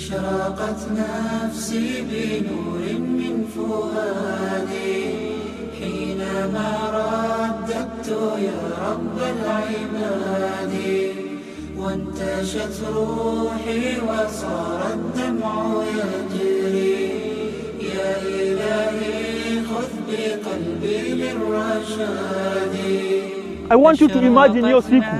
اشرقت نفسي بنور من فؤادي حينما رددت يا رب العباد وانتشت روحي وصار الدمع يجري يا إلهي خذ بقلبي للرشاد. I want you to imagine hiyo siku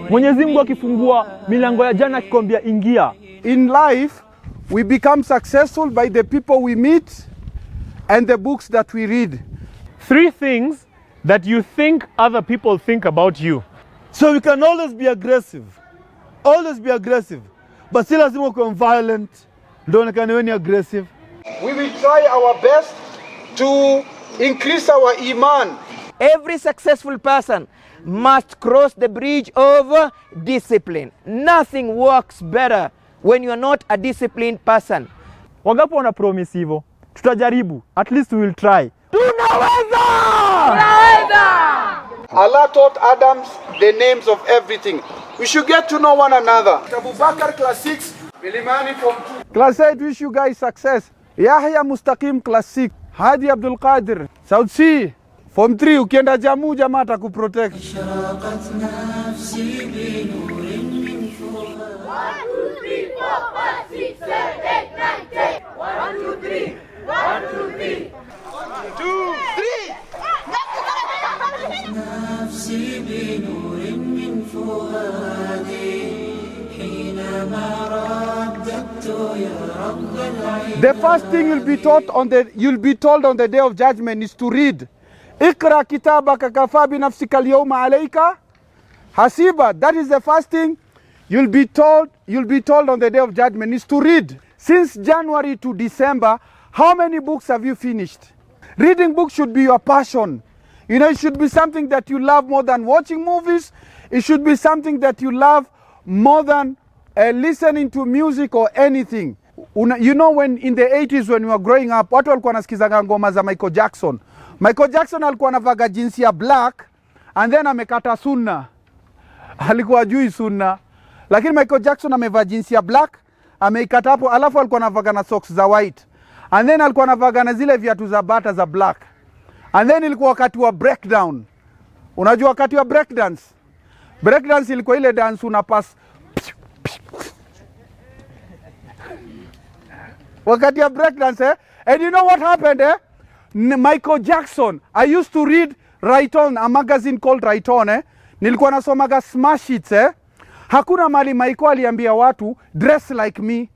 Mwenyezi Mungu akifungua milango ya jana akikwambia ingia. In life we become successful by the people we meet and the books that we read. 3 things that you think other people think about you. So we can always be aggressive. Always be aggressive. But still lazima uwe violent. Don't can when aggressive. We will try our best to increase our iman. Every successful person must cross the bridge of discipline. Nothing works better when you are not a disciplined person. Wangapi wana promise hivyo? Tutajaribu. At least we will try. Unaweza! Unaweza! Allah taught Adam the names of everything. We should get to know one another. Abu Bakr class 6, Bilimani form 2. Class 8 wish you guys success. Yahya Mustaqim class 6. Hadi Abdul Qadir. South C. Form 3 ukienda Jamu jamaa atakuprotect. اشرقت نفسي بنور من فؤادي 1 2 3 4 5 6 7 8 9 10 1 2 3 1 2 3 2 3 نفسي بنور من فؤادي حينما رددت يا رب العباد. The first thing you'll be told on the day of judgment is to read. Ikra kitabaka kafa bi nafsika al-yawma alayka hasiba. That is the first thing you'll be told on the day of judgment is to read. Since January to December, how many books have you finished? Reading books should be your passion. You know, it should be something that you love more than watching movies. It should be something that you love more than listening to music or anything. You know, when in the 80s when we were growing up, watu walikuwa nasikizanga ngoma za Michael Jackson. Michael Jackson alikuwa anavaga jinsi ya black and then amekata sunna. Alikuwa jui sunna. Lakini Michael Jackson amevaa jinsi ya black, ameikata hapo, alafu alikuwa anavaga na socks za white. And then alikuwa anavaga na zile viatu za bata za black. And then ilikuwa wakati wa breakdown. Unajua wakati wa breakdance? Breakdance ilikuwa ile dance unapass. Wakati ya breakdance, eh? And you know what happened, eh? Michael Jackson, I used to read Right On, a magazine called Right On, eh? Nilikuwa nasomaga Smash Hits, eh? Hakuna mali Michael aliambia watu dress like me.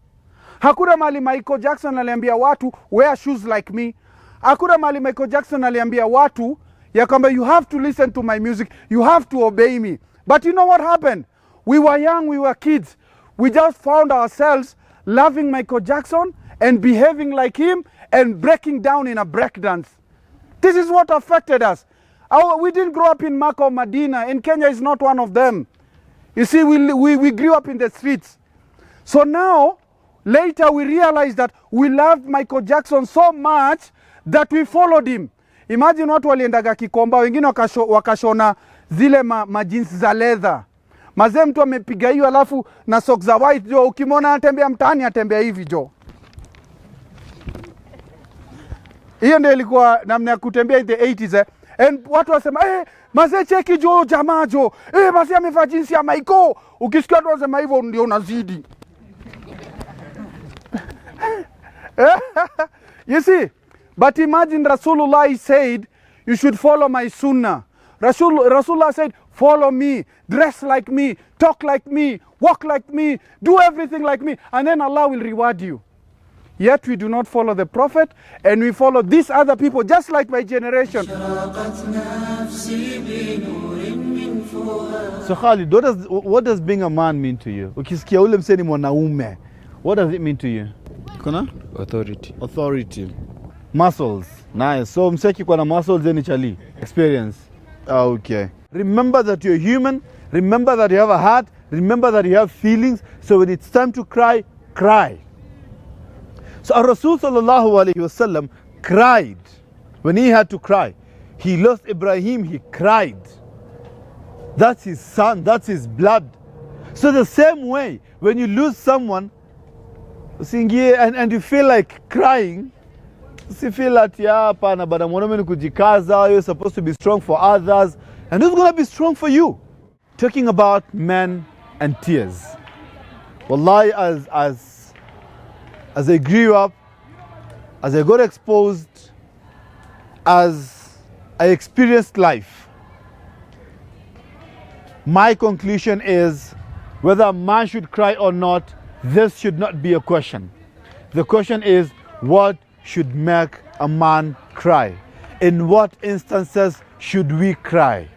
Hakuna mali Michael Jackson aliambia watu wear shoes like me. Hakuna mali Michael Jackson aliambia watu ya kwamba you have to listen to my music, you have to obey me. But you know what happened? We were young, we were kids. We just found ourselves loving Michael Jackson and behaving like him and breaking down in a breakdance. This is what affected us. We didn't grow up in Makkah or Medina, and Kenya is not one of them. You see, we grew up in the streets. So now, later we realized that we loved Michael Jackson so much that we followed him. Imagine watu waliendaga Kikomba, wengine wakashona zile majinsi za leather. Mazee mtu amepiga hiyo alafu na socks za white jo, ukimwona anatembea mtaani atembea hivi jo. Hiyo ndio ilikuwa namna ya kutembea in the 80s, eh? And watu wasema, mazee cheki jo jamaa jo. Mazee amevaa jinsi ya Michael. Ukisikia watu wasema hivyo ndio unazidi. You see? But imagine Rasulullah said, you should follow my sunnah. Rasulullah said, follow me, dress like me, talk like me, walk like me, do everything like me, and then Allah will reward you. Yet we do not follow the Prophet, and we follow these other people, just like my generation. So Khalid, what does being a man mean to you? Ukisikia ule mseni mwanaume, what does it mean to you? Kuna? Authority. Muscles. Nice. So mseki kwa na muscles then chali. Experience. Okay. Remember that you're human. Remember that you have a heart. Remember that you have feelings. So when it's time to cry, cry. So our Rasul sallallahu alayhi wasallam cried when he had to cry. He lost Ibrahim, he cried. That's his son, that's his blood. So the same way, when you lose someone, Usiingie and you feel like crying. You feel that hapana bana mwanaume ni kujikaza, you're supposed to be strong for others. And who's going to be strong for you? Talking about men and tears. Wallahi, as I grew up, as I got exposed, as I experienced life, my conclusion is whether a man should cry or not, this should not be a question. The question is, what should make a man cry? In what instances should we cry?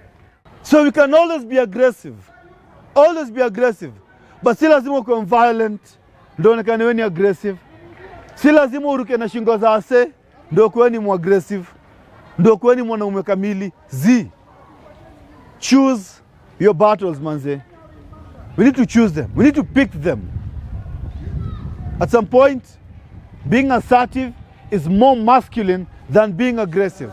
So we can always be aggressive. Always be aggressive. But si lazima uwe violent ndio onekane wewe ni aggressive. Si lazima uruke na shingo za ase ndio kuwe ni aggressive. Ndio kuwe ni mwanaume kamili. Choose your battles, manze. We need to choose them. We need to pick them. At some point, being assertive is more masculine than being aggressive.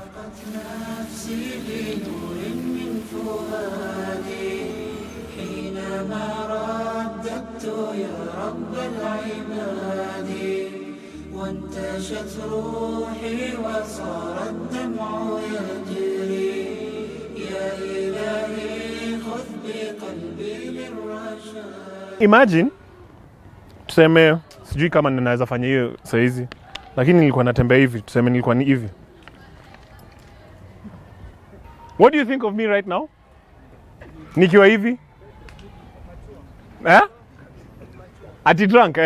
وانتشت روحي وصار الدمع يجري يا إلهي خذ بقلبي للرشاد. Imagine tuseme sijui kama ninaweza fanya hiyo saa hizi, lakini nilikuwa natembea hivi, tuseme nilikuwa ni hivi. What do you think of me right now? Nikiwa hivi? Ati drunk,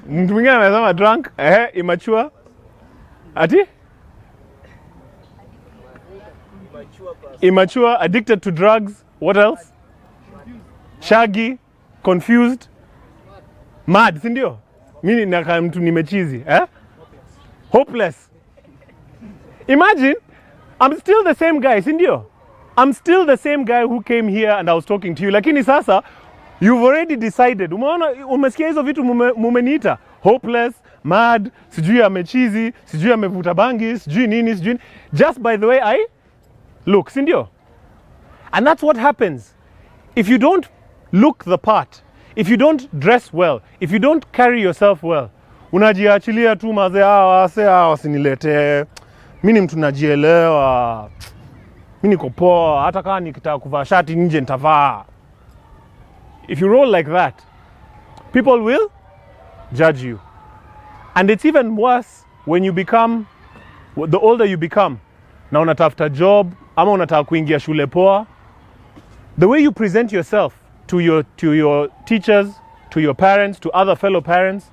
Mtu mwingine anasema drunk, immature. Ati? Immature, addicted to drugs. What else? Shaggy, confused, mad, si ndio? Mimi nakaa mtu nimechizi, Hopeless. Imagine, I'm still the same guy, si ndio? I'm still the same guy who came here and I was talking to you. Lakini sasa, you've already decided. Umeona, umesikia hizo vitu mumeniita. Hopeless, mad, sijui amechizi, sijui amevuta bangi, sijui nini, sijui. Just by the way I look, si ndio? And that's what happens. If you don't look the part, if you don't dress well, if you don't carry yourself well, unajiachilia tu mazee wasinilete. Mimi ni mtu najielewa. Mimi niko poa, hata kama nikitaka kuvaa shati nje nitavaa. If you roll like that, people will judge you. And it's even worse when you become, the older you become, na unatafuta job, ama unataka kuingia shule poa, the way you present yourself to your teachers, to your parents, to other fellow parents,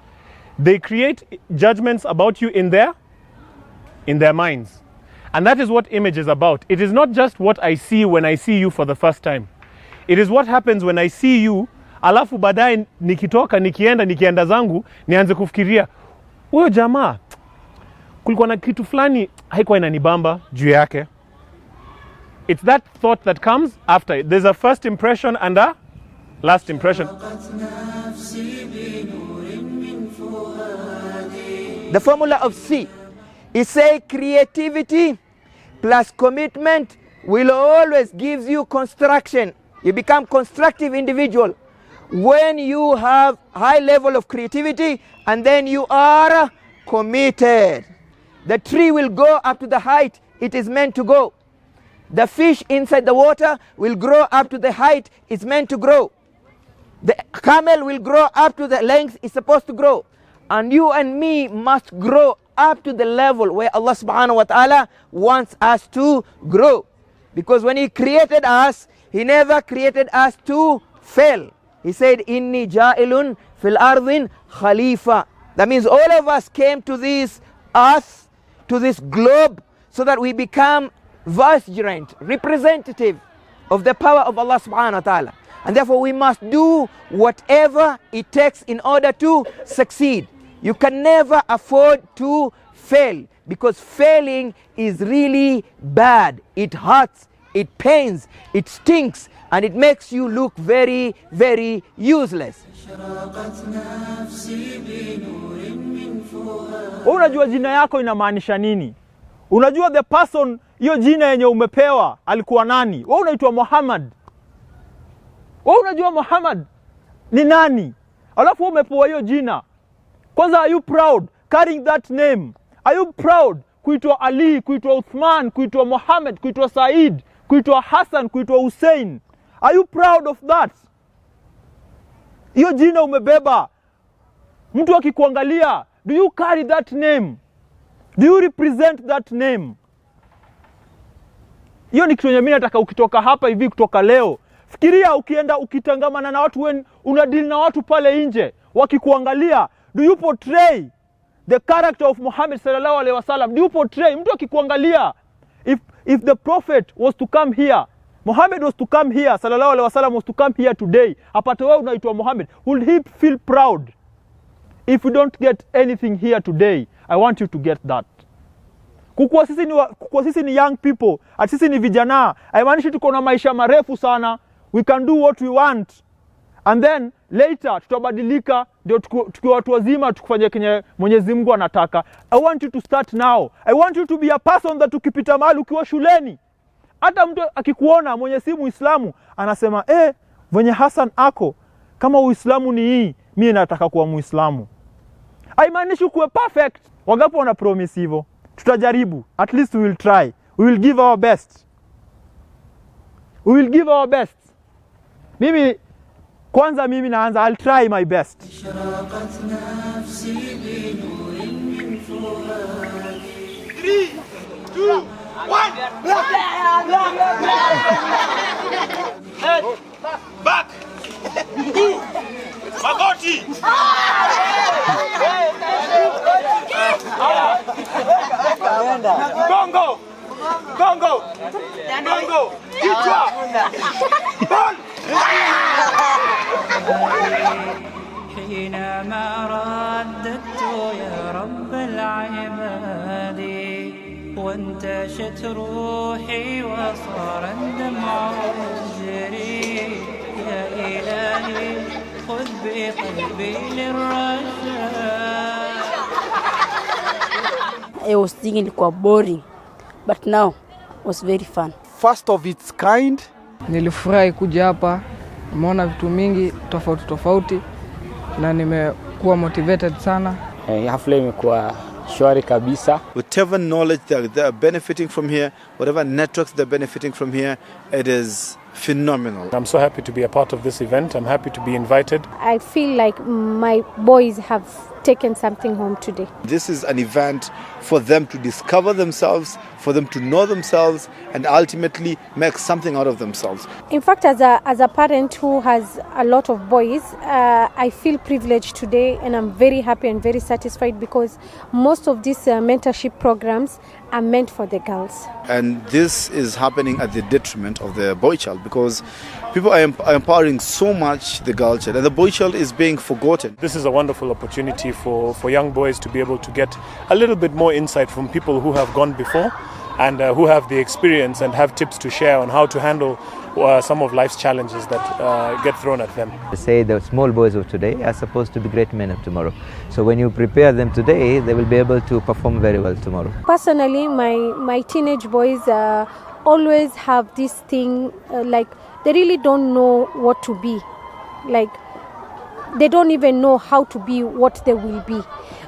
they create judgments about you in their minds. And that is what image is about. It is not just what I see when I see you for the first time. It is what happens when I see you, alafu baadaye nikitoka, nikienda zangu, nianze kufikiria, huyo jamaa, kulikuwa na kitu fulani, haikuwa inanibamba juu yake. It's that thought that comes after. There's a first impression and a last impression. The formula of C is say creativity plus commitment will always give you construction. You become constructive individual when you have high level of creativity and then you are committed. The tree will go up to the height it is meant to go. The fish inside the water will grow up to the height it's meant to grow. The camel will grow up to the length it's supposed to grow. And you and me must grow up to the level where Allah subhanahu wa ta'ala wants us to grow. Because when He created us, He never created us to fail. He said, Inni ja'ilun fil ardhin khalifa. That means all of us came to this earth, to this globe, so that we become vicegerent, representative of the power of Allah subhanahu wa ta'ala. And therefore we must do whatever it takes in order to succeed. You can never afford to fail, because failing is really bad. It hurts, it pains, it stinks, and it makes you look very, very useless. Unajua jina yako inamaanisha nini? Unajua the person, hiyo jina yenye umepewa alikuwa nani? Wewe unaitwa Muhammad. Wewe unajua Muhammad ni nani? Alafu umepewa hiyo jina. Kwanza, are you proud carrying that name? Are you proud kuitwa Ali, kuitwa Uthman, kuitwa Muhammad, kuitwa Said, kuitwa Hassan, kuitwa Hussein? Are you proud of that? Hiyo jina umebeba. Mtu akikuangalia, do you carry that name? Do you represent that name? Hiyo ni kitu mimi nataka ukitoka hapa hivi, kutoka leo. Fikiria ukienda ukitangamana na watu, unadeal na watu pale nje, wakikuangalia, do you portray the character of Muhammad sallallahu alaihi wasallam? Do you portray? Mtu akikuangalia, if the prophet was to come here, Muhammad was to come here, sallallahu alaihi wasallam was to come here today, apate wewe unaitwa Muhammad, will he feel proud? If you don't get anything here today, I want you to get that. Kukua sisi ni young people, at sisi ni vijana, haimaanishi tuko na maisha marefu sana. We can do what we want, and then later tutabadilika, ndio tukiwa watu wazima tukufanye kenye Mwenyezi Mungu anataka. I want you to start now. I want you to be a person that ukipita mahali ukiwa shuleni, hata mtu akikuona mwenye si Muislamu anasema venye Hassan ako, kama Uislamu ni hii, mimi nataka kuwa Muislamu. Haimaanishi kuwe perfect. Wangapi wana promise hivyo? Tutajaribu. At least we will try. We will give our best. We will give our best. Kwanza mimi naanza, I'll try my best. اشرقت نفسي بنور من فؤادي. 3, 2, 1. Head, back, move, magoti. Gongo, gongo, gongo, kichwa, ball. حينما رددت يا رب العباد وانتشت روحي وصار الدمع يجري يا إلهي خذ بقلبي للرجاء. I was thinking it was boring, but now it was very fun. First of its kind. Nilifurahi kuja hapa, nimeona vitu mingi tofauti na nimekuwa motivated sana. Hafla imekuwa shwari kabisa. Whatever knowledge they're benefiting from here, whatever networks they're benefiting from here, it is phenomenal. I'm so happy to be a part of this event. I'm happy to be invited. I feel like my boys have taken something home today. This is an event for them to discover themselves, for them to know themselves, and ultimately make something out of themselves. In fact, as a parent who has a lot of boys, I feel privileged today, and I'm very happy and very satisfied because most of these mentorship programs are meant for the girls. And this is happening at the detriment of the boy child because people are empowering so much the girl child and the boy child is being forgotten. This is a wonderful opportunity for young boys to be able to get a little bit more insight from people who have gone before and who have the experience and have tips to share on how to handle some of life's challenges that get thrown at them. They say the small boys of today are supposed to be great men of tomorrow. So when you prepare them today, they will be able to perform very well tomorrow. Personally, my teenage boys always have this thing like they really don't know what to be. Like they don't even know how to be what they will be.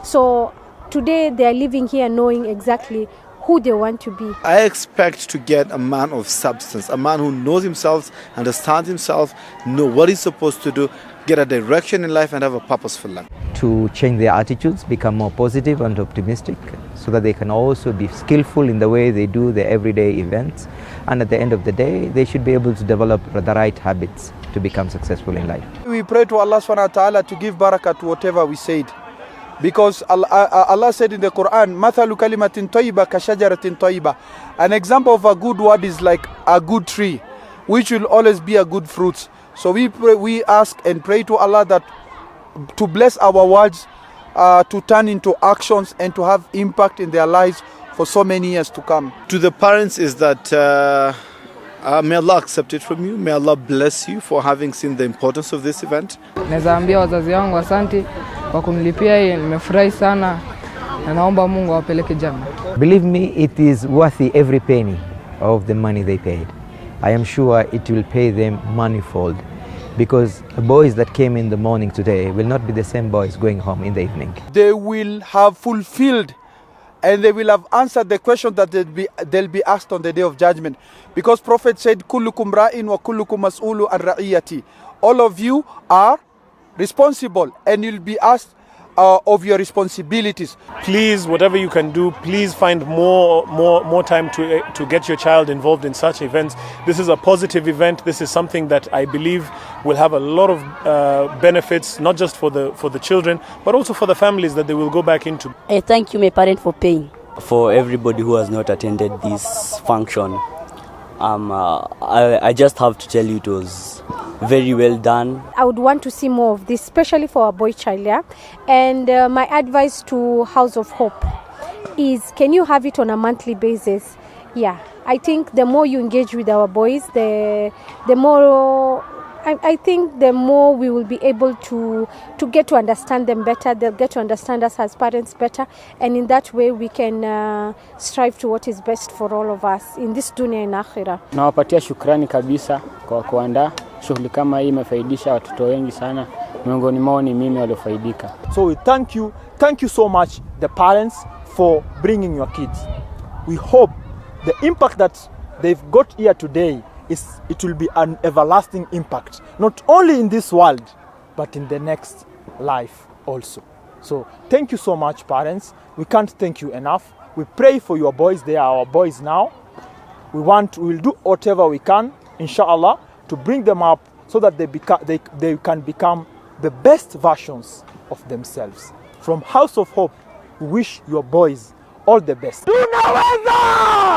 So today they are living here knowing exactly who they want to be. I expect to get a man of substance, a man who knows himself, understands himself, know what he's supposed to do, get a direction in life and have a purposeful life. To change their attitudes, become more positive and optimistic so that they can also be skillful in the way they do their everyday events. And at the end of the day, they should be able to develop the right habits to become successful in life. We pray to Allah subhanahu wa ta'ala to give barakah to whatever we said. Because Allah said in the Quran, "Mathalu kalimatin tayyiba ka shajaratin tayyiba." An example of a good word is like a good tree, which will always be a good fruit. So we ask and pray to Allah that to bless our words, to turn into actions and to have impact in their lives for so many years to come. To the parents is that may Allah accept it from you. May Allah bless you for having seen the importance of this event. Naweza ambia wazazi wangu asante kwa kunilipia hii, nimefurahi sana na naomba Mungu awapeleke janna. Believe me, it is worthy every penny of the money they paid. I am sure it will pay them manifold because the boys that came in the morning today will not be the same boys going home in the evening. They will have fulfilled and they will have answered the question that they'll be asked on the day of judgment. Because Prophet said, Kullukum ra'in wa kullukum mas'ulu an ra'iyati. All of you are responsible and you'll be asked of your responsibilities. Please, whatever you can do, please find more time to get your child involved in such events. This is a positive event. This is something that I believe will have a lot of benefits, not just for the children, but also for the families that they will go back into. I thank you, my parent, for paying. For everybody who has not attended this function, I just have to tell you it was very well done. I would want to see more of this, especially for our boy child, yeah? And my advice to House of Hope is, can you have it on a monthly basis? Yeah, I think the more you engage with our boys, the more, I think the more we will be able to get to understand them better. They'll get to understand us as parents better, and in that way we can strive to what is best for all of us in this dunia and akhira. Nawapatia shukrani kabisa kwa kuandaa shughuli kama hii. Imefaidisha watoto wengi sana, miongoni mwao ni mimi waliofaidika. So we thank you so much, the parents, for bringing your kids. We hope the impact that they've got here today it will be an everlasting impact, not only in this world, but in the next life also. So thank you so much, parents. We can't thank you enough. We pray for your boys. They are our boys now. We will do whatever we can, inshallah, to bring them up so that they can become the best versions of themselves. From House of Hope, we wish your boys all the best. Unaweza!